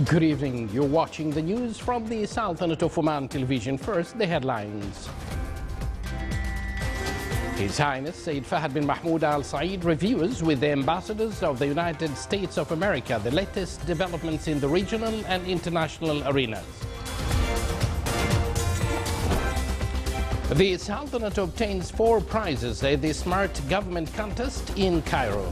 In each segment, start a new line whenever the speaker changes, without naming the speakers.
Good evening. You're watching the news from the Sultanate of Oman television. First, the headlines. His Highness Said Fahd bin Mahmoud Al Saeed reviews with the ambassadors of the United States of America the latest developments in the regional and international arenas. The Sultanate obtains 4 prizes at the Smart Government Contest in Cairo.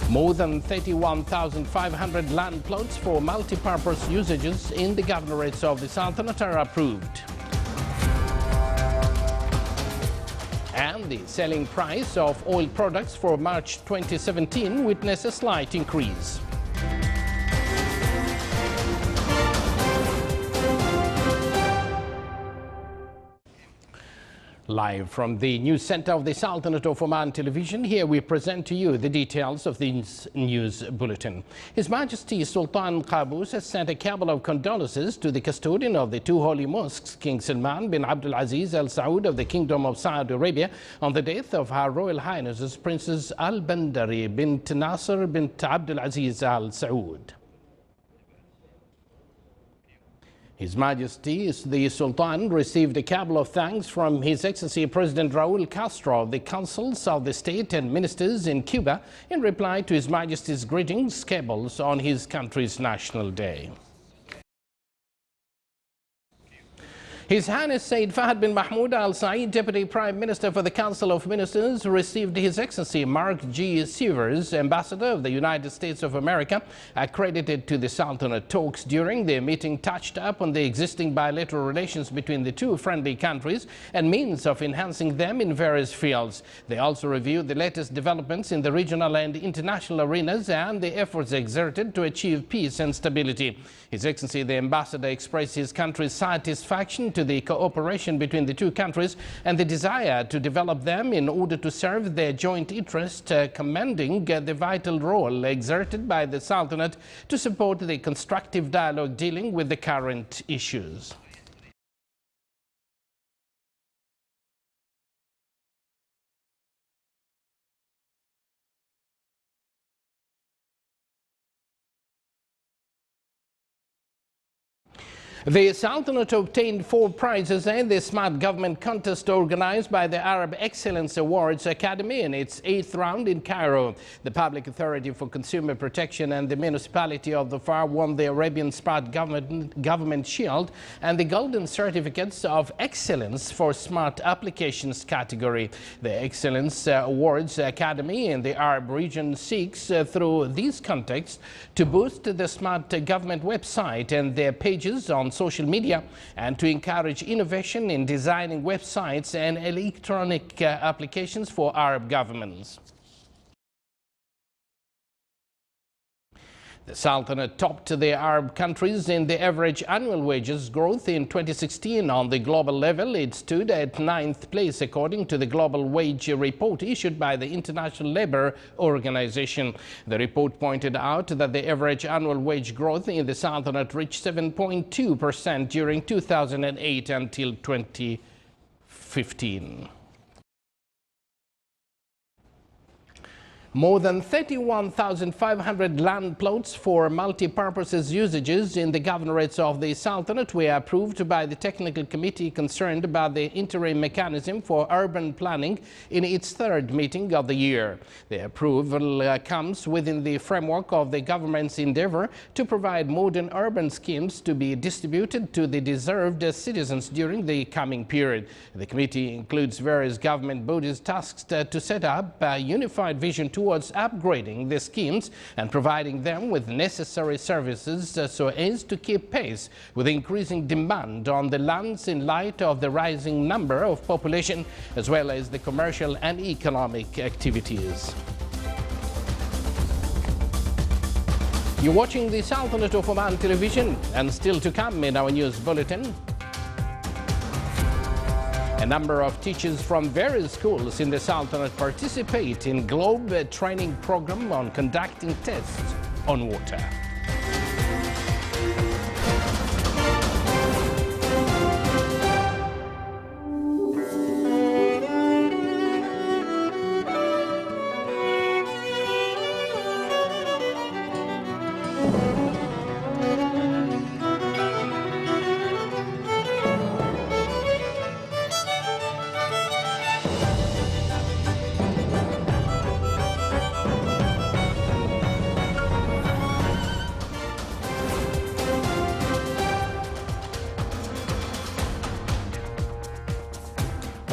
More than 31,500 land plots for multi-purpose usages in the governorates of the Sultanate are approved. And the selling price of oil products for March 2017 witnessed a slight increase. Live from the news center of the Sultanate of Oman television, here we present to you the details of this news bulletin. His Majesty Sultan Qaboos has sent a cable of condolences to the custodian of the 2 holy mosques, King Salman bin Abdul Aziz Al Saud of the Kingdom of Saudi Arabia, on the death of Her Royal Highness Princess Al Bandari bint Nasser bint Abdul Aziz Al Saud. His Majesty the Sultan received a cable of thanks from His Excellency President Raul Castro of the Councils of the State and Ministers in Cuba in reply to His Majesty's greetings cables on his country's National Day. His Highness Said Fahd bin Mahmoud Al Saeed, Deputy Prime Minister for the Council of Ministers, received His Excellency Mark G. Sievers, Ambassador of the United States of America, accredited to the Sultanate. Talks during their meeting touched upon the existing bilateral relations between the 2 friendly countries and means of enhancing them in various fields. They also reviewed the latest developments in the regional and international arenas and the efforts exerted to achieve peace and stability. His Excellency the Ambassador expressed his country's satisfaction to the cooperation between the 2 countries and the desire to develop them in order to serve their joint interest, commending the vital role exerted by the Sultanate to support the constructive dialogue dealing with the current issues. The Sultanate obtained 4 prizes in the Smart Government Contest organized by the Arab Excellence Awards Academy in its 8th round in Cairo. The Public Authority for Consumer Protection and the Municipality of Dhofar won the Arabian Smart Government Shield and the Golden Certificates of Excellence for Smart Applications category. The Excellence Awards Academy in the Arab region seeks, through these contexts, to boost the Smart Government website and their pages on social media and to encourage innovation in designing websites and electronic applications for Arab governments. The Sultanate topped the Arab countries in the average annual wages growth in 2016. On the global level, it stood at 9th place according to the Global Wage Report issued by the International Labour Organization. The report pointed out that the average annual wage growth in the Sultanate reached 7.2% during 2008 until 2015. More than 31,500 land plots for multi-purpose usages in the governorates of the Sultanate were approved by the technical committee concerned about the interim mechanism for urban planning in its 3rd meeting of the year. The approval comes within the framework of the government's endeavor to provide modern urban schemes to be distributed to the deserved citizens during the coming period. The committee includes various government bodies tasked to set up a unified vision towards upgrading the schemes and providing them with necessary services so as to keep pace with increasing demand on the lands in light of the rising number of population as well as the commercial and economic activities. You're watching the Sultanate of Oman television, and still to come in our news bulletin. A number of teachers from various schools in the Sultanate participate in Globe training program on conducting tests on water.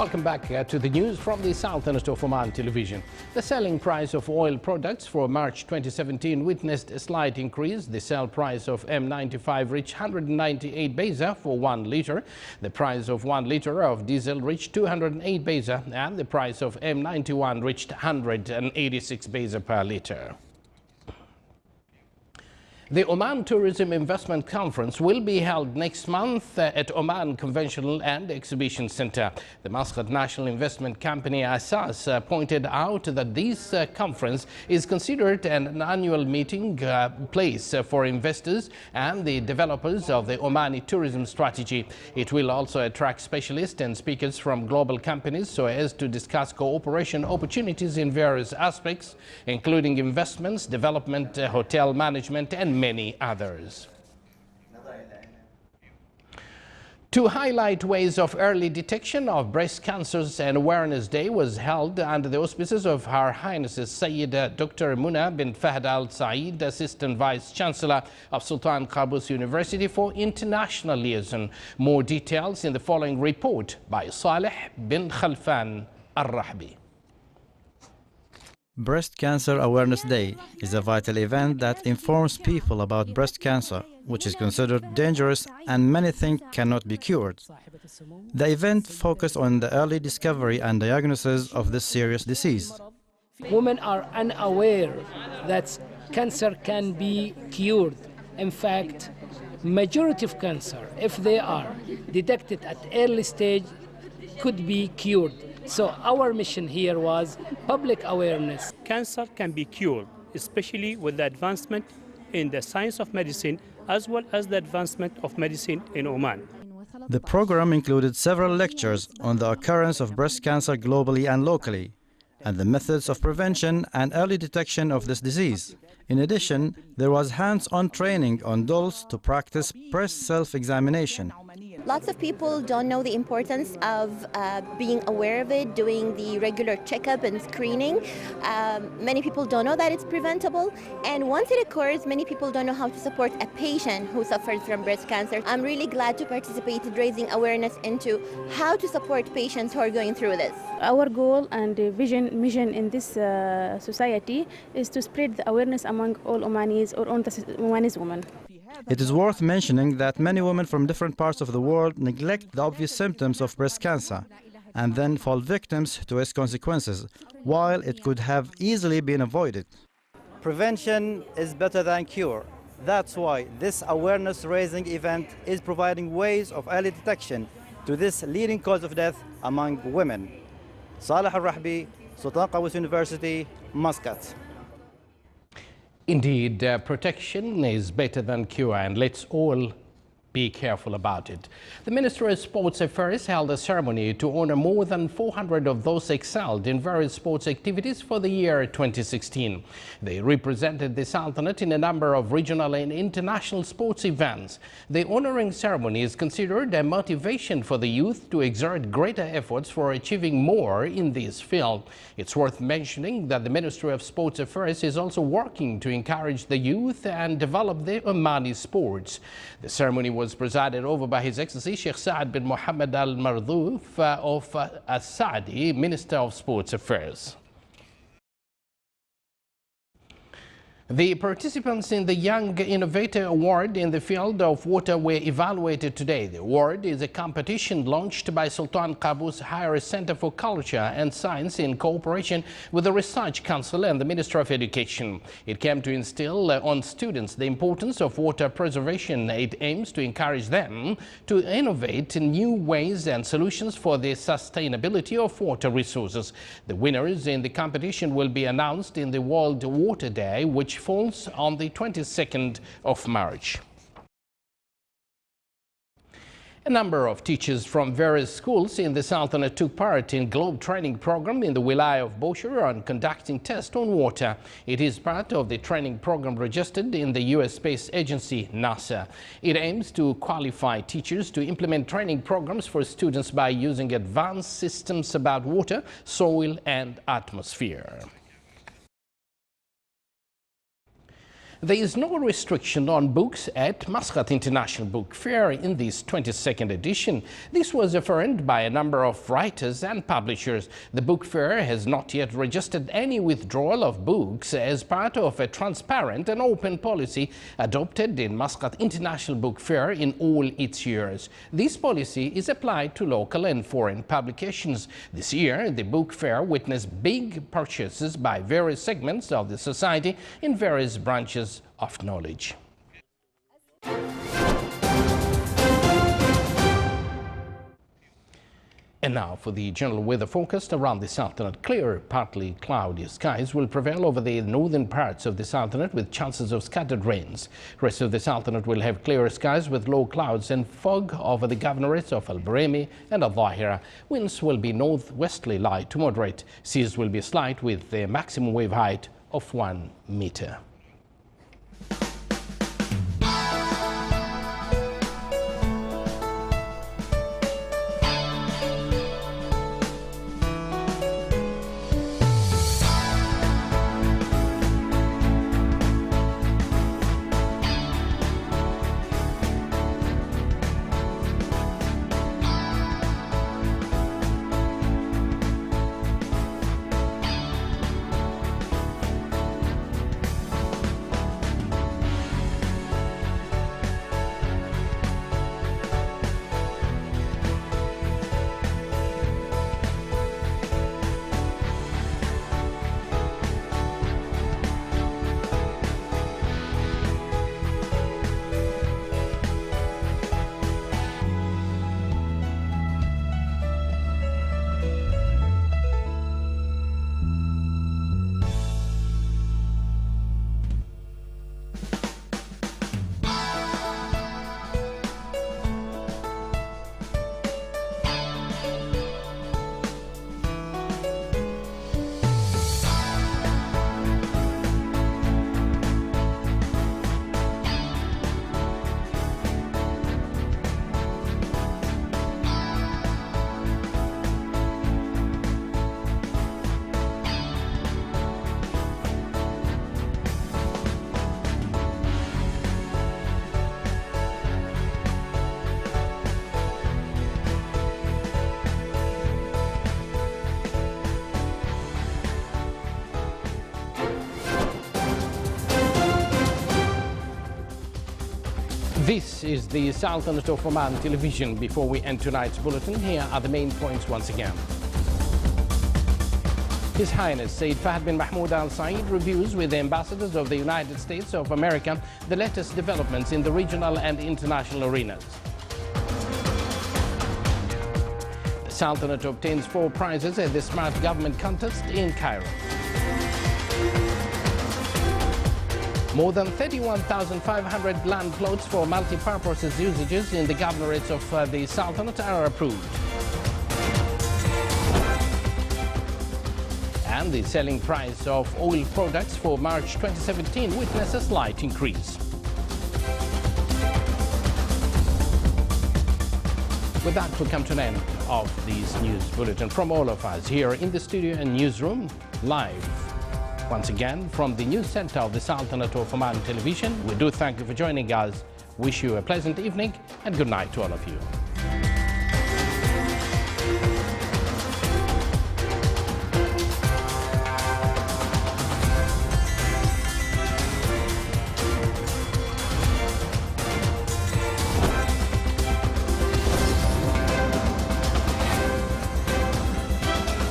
Welcome back to the news from the Sultanate of Oman television. The selling price of oil products for March 2017 witnessed a slight increase. The sale price of M95 reached 198 beza for 1 litre. The price of 1 litre of diesel reached 208 beza, and the price of M91 reached 186 beza per litre. The Oman Tourism Investment Conference will be held next month at Oman Conventional and Exhibition Center. The Muscat National Investment Company Asas pointed out that this conference is considered an annual meeting place for investors and the developers of the Omani tourism strategy. It will also attract specialists and speakers from global companies so as to discuss cooperation opportunities in various aspects, including investments, development, hotel management, and many others. To highlight ways of early detection of breast cancers, an awareness day was held under the auspices of Her Highness Sayyida Dr. Muna bin Fahd Al Saeed, Assistant Vice Chancellor of Sultan Qaboos University for International Liaison. More details in the following report by Saleh bin Khalfan Al-Rahbi.
Breast Cancer Awareness Day is a vital event that informs people about breast cancer, which is considered dangerous and many think cannot be cured. The event focused on the early discovery and diagnosis of this serious disease.
Women are unaware that cancer can be cured. In fact, majority of cancer, if they are detected at early stage, could be cured. So our mission here was public awareness.
Cancer can be cured, especially with the advancement in the science of medicine as well as the advancement of medicine in Oman.
The program included several lectures on the occurrence of breast cancer globally and locally, and the methods of prevention and early detection of this disease. In addition, there was hands-on training on dolls to practice breast self-examination.
Lots of people don't know the importance of being aware of it, doing the regular checkup and screening. Many people don't know that it's preventable. And once it occurs, many people don't know how to support a patient who suffers from breast cancer. I'm really glad to participate in raising awareness into how to support patients who are going through this.
Our goal and mission in this society is to spread the awareness among all Omanis or all the Omanis women.
It is worth mentioning that many women from different parts of the world neglect the obvious symptoms of breast cancer and then fall victims to its consequences, while it could have easily been avoided.
Prevention is better than cure. That's why this awareness-raising event is providing ways of early detection to this leading cause of death among women. Saleh Al-Rahbi, Sultan Qaboos University, Muscat.
Indeed, protection is better than cure, and let's all be careful about it. The Minister of Sports Affairs held a ceremony to honor more than 400 of those excelled in various sports activities for the year 2016. They represented the Sultanate in a number of regional and international sports events. The honoring ceremony is considered a motivation for the youth to exert greater efforts for achieving more in this field. It's worth mentioning that the Ministry of Sports Affairs is also working to encourage the youth and develop the Omani sports. The ceremony was presided over by His Excellency Sheikh Saad bin Mohammed Al Mardouf of As-Saadi, Minister of Sports Affairs. The participants in the Young Innovator Award in the field of water were evaluated today. The award is a competition launched by Sultan Qaboos Higher Center for Culture and Science in cooperation with the Research Council and the Ministry of Education. It came to instill on students the importance of water preservation. It aims to encourage them to innovate new ways and solutions for the sustainability of water resources. The winners in the competition will be announced in the World Water Day, which falls on the 22nd of March. A number of teachers from various schools in the Sultanate took part in Globe training program in the Wilaya of Boshur on conducting tests on water. It is part of the training program registered in the U.S. Space Agency, NASA. It aims to qualify teachers to implement training programs for students by using advanced systems about water, soil and atmosphere. There is no restriction on books at Muscat International Book Fair in this 22nd edition. This was affirmed by a number of writers and publishers. The book fair has not yet registered any withdrawal of books as part of a transparent and open policy adopted in Muscat International Book Fair in all its years. This policy is applied to local and foreign publications. This year, the book fair witnessed big purchases by various segments of the society in various branches of knowledge. And now for the general weather forecast around the Sultanate. Clear, partly cloudy skies will prevail over the northern parts of the Sultanate with chances of scattered rains. Rest of the Sultanate will have clear skies with low clouds and fog over the governorates of Al Baremi and Al Dhahira. Winds will be northwesterly light to moderate. Seas will be slight with a maximum wave height of 1 meter. This is the Sultanate of Oman television. Before we end tonight's bulletin, here are the main points once again. His Highness Sayyid Fahd bin Mahmoud Al Saeed reviews with the ambassadors of the United States of America the latest developments in the regional and international arenas. The Sultanate obtains 4 prizes at the Smart Government Contest in Cairo. More than 31,500 land plots for multi-purpose usages in the governorates of the Sultanate are approved. And the selling price of oil products for March 2017 witnessed a slight increase. With that, we come to an end of this news bulletin from all of us here in the studio and newsroom, live once again from the news center of the Sultanate of Oman television. We do thank you for joining us, wish you a pleasant evening and good night to all of you.